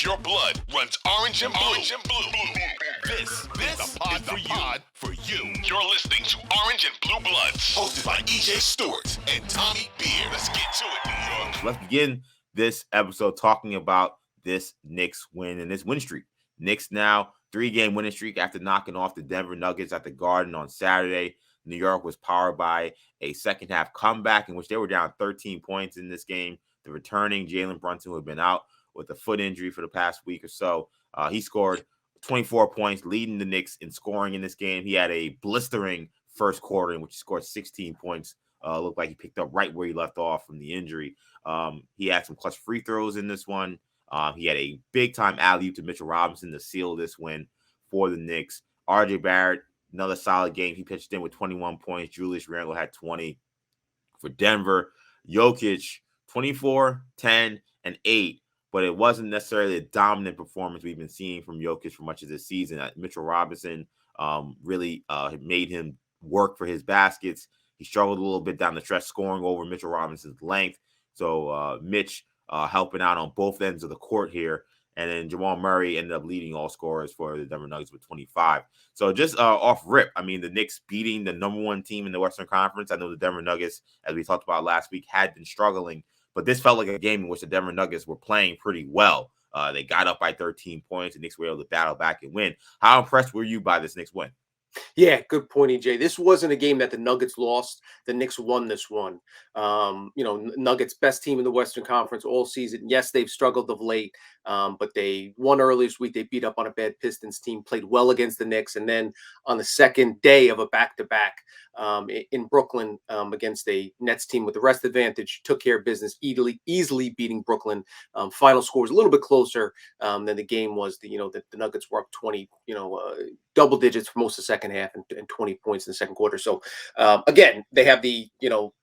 If your blood runs orange and blue, this is the pod for you. You're listening to Orange and Blue Bloods, hosted by EJ Stewart and Tommy Beer. Let's get to it, New York. Let's begin this episode talking about this Knicks win and this win streak. Knicks now 3-game winning streak after knocking off the Denver Nuggets at the Garden on Saturday. New York was powered by a second half comeback in which they were down 13 points in this game. The returning Jalen Brunson, who had been out with a foot injury for the past week or so, he scored 24 points, leading the Knicks in scoring in this game. He had a blistering first quarter in which he scored 16 points. Looked like he picked up right where he left off from the injury. He had some clutch free throws in this one. He had a big-time alley-oop to Mitchell Robinson to seal this win for the Knicks. RJ Barrett, another solid game. He pitched in with 21 points. Julius Randle had 20 for Denver. Jokic, 24, 10, and 8. But it wasn't necessarily a dominant performance we've been seeing from Jokic for much of this season. Mitchell Robinson really made him work for his baskets. He struggled a little bit down the stretch, scoring over Mitchell Robinson's length. So Mitch helping out on both ends of the court here. And then Jamal Murray ended up leading all scorers for the Denver Nuggets with 25. So just off rip, I mean, the Knicks beating the number one team in the Western Conference. I know the Denver Nuggets, as we talked about last week, had been struggling. But this felt like a game in which the Denver Nuggets were playing pretty well. They got up by 13 points. The Knicks were able to battle back and win. How impressed were you by this Knicks win? Yeah, good point, EJ. This wasn't a game that the Nuggets lost. The Knicks won this one. Nuggets best team in the Western Conference all season. Yes, they've struggled of late, but they won early this week. They beat up on a bad Pistons team, played well against the Knicks, and then on the second day of a back-to-back in Brooklyn against a Nets team with the rest advantage, took care of business, easily beating Brooklyn. Final score was a little bit closer than the game was. The Nuggets were up 20, double digits for most of the second half and 20 points in the second quarter. So again, they have the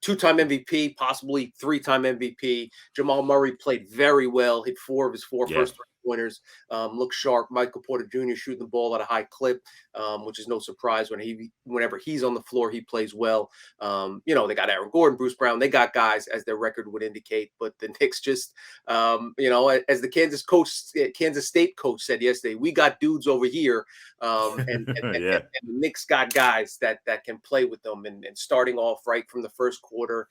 two-time MVP, possibly three-time MVP. Jamal Murray played very well, hit 4 of his 4 first pointers, looked sharp. Michael Porter Jr. shooting the ball at a high clip, which is no surprise whenever he's on the floor, he plays well. They got Aaron Gordon, Bruce Brown, they got guys as their record would indicate, but the Knicks just, as the Kansas State coach said yesterday, we got dudes over here, and the Knicks got guys that can play with them, and starting off right from the first quarter,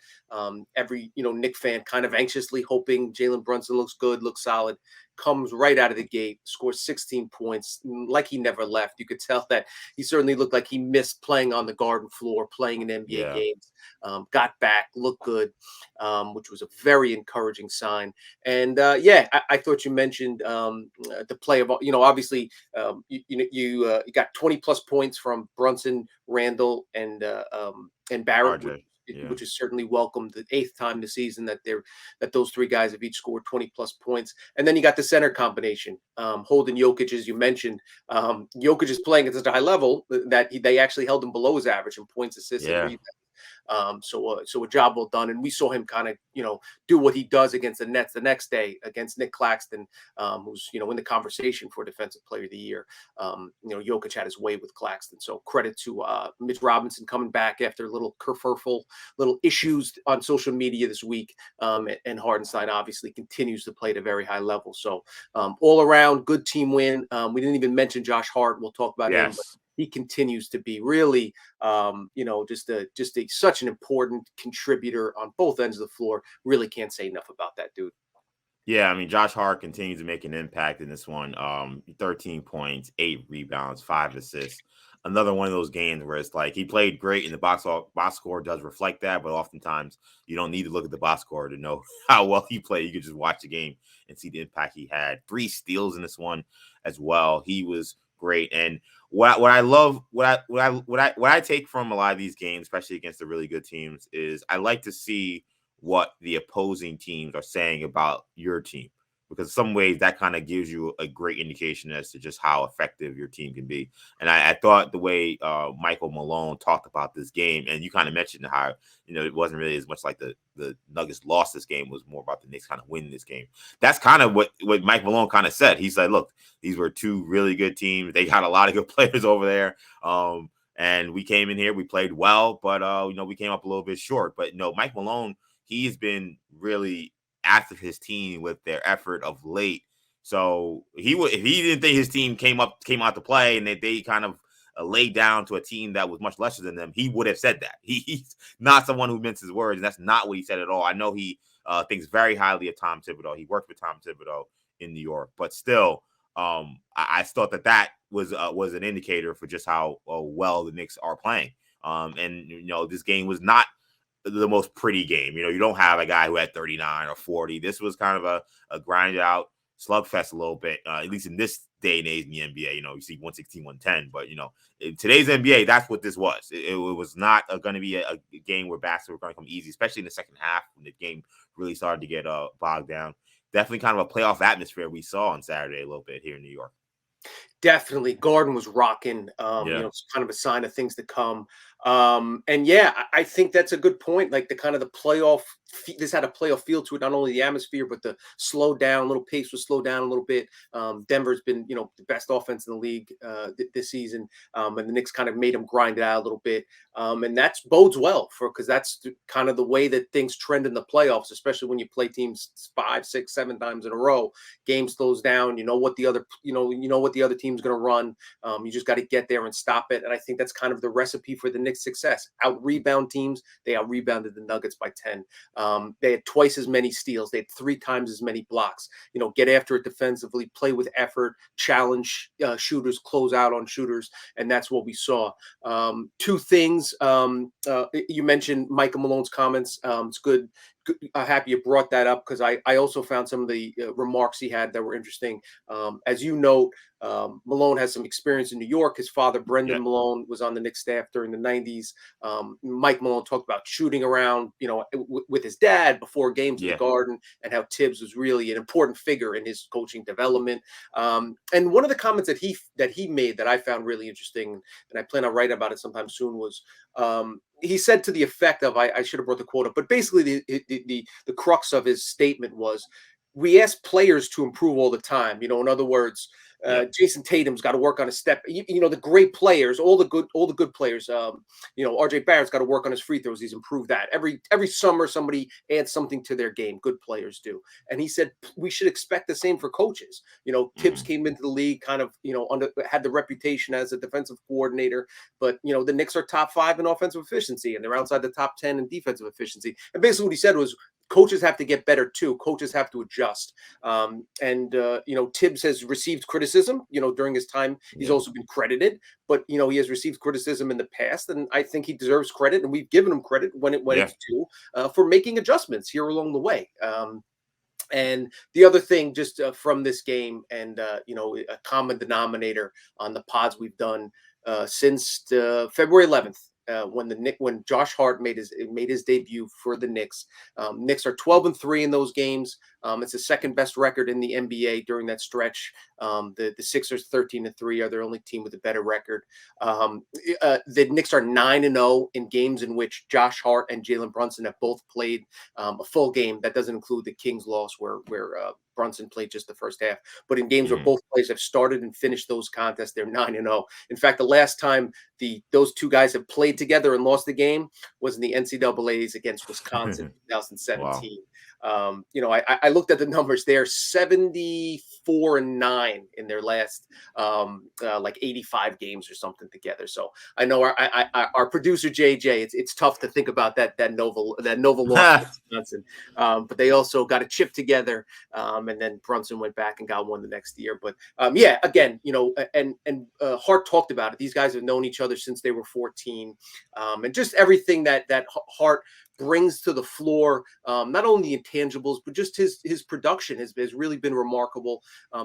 every Knick fan kind of anxiously hoping Jalen Brunson looks good, looks solid. Comes right out of the gate, scores 16 points, like he never left. You could tell that he certainly looked like he missed playing on the Garden floor, playing in NBA games. Got back, looked good, which was a very encouraging sign. And I thought you mentioned the play of obviously you got 20 plus points from Brunson, Randle, and Barrett. RJ. Which is certainly welcome. The 8th time this season that those 3 guys have each scored 20 plus points. And then you got the center combination, Holden Jokic, as you mentioned. Jokic is playing at such a high level that they actually held him below his average in points, assists, and rebounds. So a job well done. And we saw him kind of, do what he does against the Nets the next day against Nick Claxton, who's, in the conversation for Defensive Player of the Year. Jokic had his way with Claxton. So credit to Mitch Robinson coming back after little kerfuffle, little issues on social media this week. And Hardenstein obviously continues to play at a very high level. So all around, good team win. We didn't even mention Josh Hart. We'll talk about him. But he continues to be really, such an important contributor on both ends of the floor. Really can't say enough about that dude. Yeah, I mean, Josh Hart continues to make an impact in this one. 13 points, 8 rebounds, 5 assists. Another one of those games where it's like he played great and the box score does reflect that, but oftentimes you don't need to look at the box score to know how well he played. You can just watch the game and see the impact he had. 3 steals in this one as well. He was great. And what I take from a lot of these games, especially against the really good teams, is I like to see what the opposing teams are saying about your team, because in some ways that kind of gives you a great indication as to just how effective your team can be. And I thought the way Michael Malone talked about this game, and you kind of mentioned how, it wasn't really as much like the Nuggets lost this game, was more about the Knicks kind of winning this game. That's kind of what Mike Malone kind of said. He said, look, these were 2 really good teams. They got a lot of good players over there. And we came in here, we played well, but, we came up a little bit short. But, Mike Malone, he's been really after his team with their effort of late. So he would, if he didn't think his team came out to play and they kind of laid down to a team that was much lesser than them, he would have said that. He's not someone who minces words, and that's not what he said at all. I know he thinks very highly of Tom Thibodeau. He worked with Tom Thibodeau in New York, but still, I thought that was an indicator for just how well the Knicks are playing. And this game was not the most pretty game. You don't have a guy who had 39 or 40. This was kind of a grinded out slugfest a little bit, at least in this day and age in the NBA. You see 116, 110, but in today's NBA, that's what this was. It was not going to be a game where baskets were going to come easy, especially in the second half when the game really started to get bogged down. Definitely kind of a playoff atmosphere we saw on Saturday a little bit here in New York. Definitely. Garden was rocking. It's kind of a sign of things to come. And yeah, I think that's a good point. Like the playoff, this had a playoff feel to it, not only the atmosphere, but the slow down, little pace was slowed down a little bit. Denver's been, the best offense in the league this season. And the Knicks kind of made them grind it out a little bit. And that's bodes well because that's kind of the way that things trend in the playoffs, especially when you play teams 5, 6, 7 times in a row. Game slows down. You know what the other team's going to run. You just got to get there and stop it. And I think that's kind of the recipe for the Knicks' success. Out rebound teams. They out rebounded the Nuggets by 10. They had twice as many steals. They had 3 times as many blocks. Get after it defensively, play with effort, challenge shooters, close out on shooters, and that's what we saw. 2 things. You mentioned Michael Malone's comments. It's good. Happy you brought that up because I also found some of the remarks he had that were interesting. As you note, Malone has some experience in New York. His father, Brendan Malone, was on the Knicks staff during the 90s. Mike Malone talked about shooting around, with his dad before games in the Garden, and how Tibbs was really an important figure in his coaching development. And one of the comments that he made that I found really interesting, and I plan on writing about it sometime soon, was he said to the effect of, I should have brought the quote up, but basically the crux of his statement was, we ask players to improve all the time. In other words, Jason Tatum's got to work on his step. The great players, all the good players. RJ Barrett's got to work on his free throws. He's improved that. Every summer, somebody adds something to their game. Good players do. And he said we should expect the same for coaches. Tibbs came into the league kind of had the reputation as a defensive coordinator, but the Knicks are top 5 in offensive efficiency, and they're outside the top 10 in defensive efficiency. And basically, what he said was, coaches have to get better too. Coaches have to adjust. Tibbs has received criticism, during his time. He's also been credited, but, he has received criticism in the past, and I think he deserves credit, and we've given him credit when it's due for making adjustments here along the way. And the other thing, just from this game, and a common denominator on the pods we've done since February 11th. When Josh Hart made his debut for the Knicks. Knicks are 12-3 in those games. It's the second best record in the NBA during that stretch. The Sixers 13-3 are their only team with a better record. The Knicks are 9-0 in games in which Josh Hart and Jalen Brunson have both played a full game. That doesn't include the Kings loss where Brunson played just the first half. But in games where both players have started and finished those contests, they're 9-0. In fact, the last time those 2 guys have played together and lost the game was in the NCAAs against Wisconsin in 2017. Wow. I looked at the numbers. They're 74-9 in their last 85 games or something together. So I know our producer JJ. It's tough to think about that Nova loss to Wisconsin, but they also got a chip together, and then Brunson went back and got one the next year. But again, and Hart talked about it. These guys have known each other since they were 14, and just everything that Hart brings to the floor, not only the intangibles, but just his production has really been remarkable.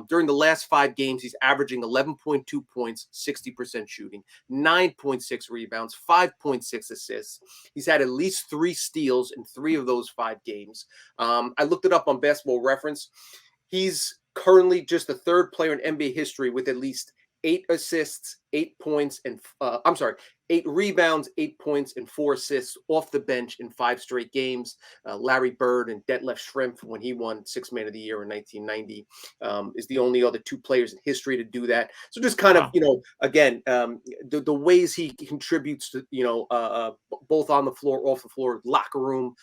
During the last 5 games, he's averaging 11.2 points, 60% shooting, 9.6 rebounds, 5.6 assists. He's had at least 3 steals in 3 of those 5 games. I looked it up on Basketball Reference. He's currently just the 3rd player in NBA history with at least 8 assists 8 points and 8 rebounds, 8 points, and 4 assists off the bench in 5 straight games. Larry Bird and Detlef Schrempf, when he won Sixth Man of the Year in 1990, is the only other 2 players in history to do that. So just kind of, again, the ways he contributes to, both on the floor, off the floor, locker room,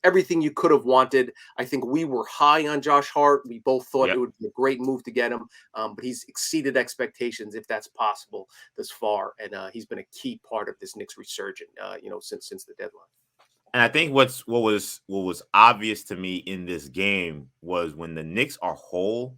everything you could have wanted. I think we were high on Josh Hart. We both thought it would be a great move to get him, but he's exceeded expectations, if that's possible, thus far, and he's been a key part of this Knicks resurgence, since the deadline. And I think what was obvious to me in this game was when the Knicks are whole.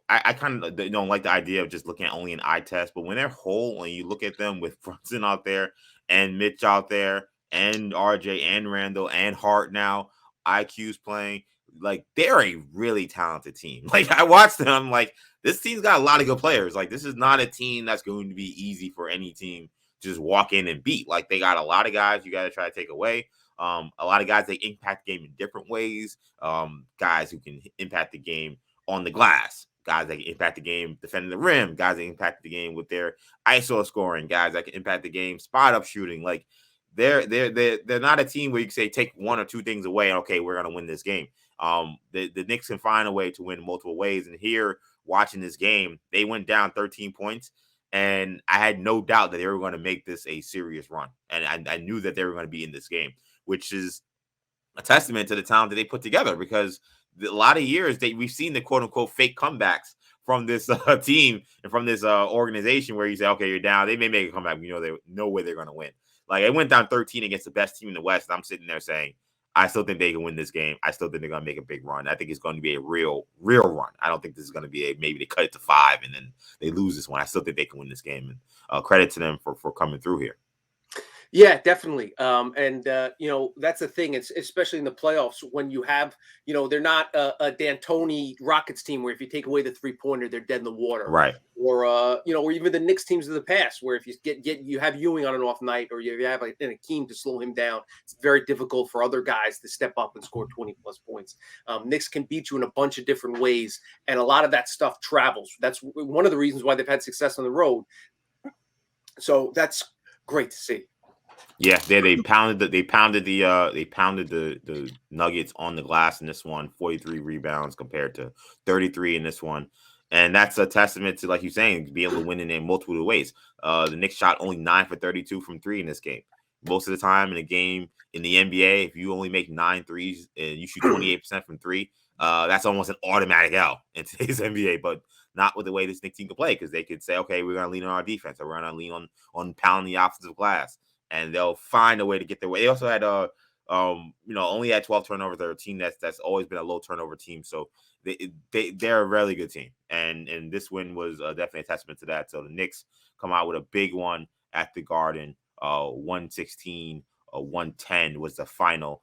I kind of don't like the idea of just looking at only an eye test, but when they're whole and you look at them with Brunson out there and Mitch out there and RJ and Randall and Hart now, IQ's playing, like they're a really talented team. Like I watched them, I'm like, this team's got a lot of good players. Like this is not a team that's going to be easy for any team to just walk in and beat. Like they got a lot of guys you got to try to take away. A lot of guys that impact the game in different ways. Guys who can impact the game on the glass, guys that can impact the game defending the rim, guys that impact the game with their ISO scoring, guys that can impact the game spot up shooting. Like they're not a team where you can say take 1 or 2 things away and okay, we're gonna win this game. The Knicks can find a way to win multiple ways. And here, watching this game, they went down 13 points. And I had no doubt that they were going to make this a serious run. And I knew that they were going to be in this game, which is a testament to the talent that they put together, because a lot of years we've seen the quote unquote fake comebacks from this team and from this organization where you say, okay, you're down. They may make a comeback. They know where they're going to win. Like it went down 13 against the best team in the West. And I'm sitting there saying, I still think they can win this game. I still think they're going to make a big run. I think it's going to be a real run. I don't think this is going to be maybe they cut it to 5 and then they lose this one. I still think they can win this game. And credit to them for coming through here. Yeah, definitely. That's the thing. It's especially in the playoffs when you have, they're not a D'Antoni Rockets team where if you take away the 3-pointer, they're dead in the water. Right. Or, or even the Knicks teams of the past, where if you you have Ewing on an off night, or you have an Akeem to slow him down, it's very difficult for other guys to step up and score 20+ points. Knicks can beat you in a bunch of different ways, and a lot of that stuff travels. That's one of the reasons why they've had success on the road. So that's great to see. Yeah, they pounded the Nuggets on the glass in this one, 43 rebounds compared to 33 in this one. And that's a testament to, like you're saying, to be able to win in multiple ways. The Knicks shot only 9 for 32 from 3 in this game. Most of the time in a game in the NBA, if you only make 9 threes and you shoot 28% from 3, that's almost an automatic L in today's NBA. But not with the way this Knicks team can play, because they could say, okay, we're going to lean on our defense, or we're going to lean on pounding the offensive glass. And they'll find a way to get their way. They also had, only had 12 turnovers. They're a team that's always been a low turnover team. So they're a really good team. And this win was definitely a testament to that. So the Knicks come out with a big one at the Garden. 116, 110 was the final.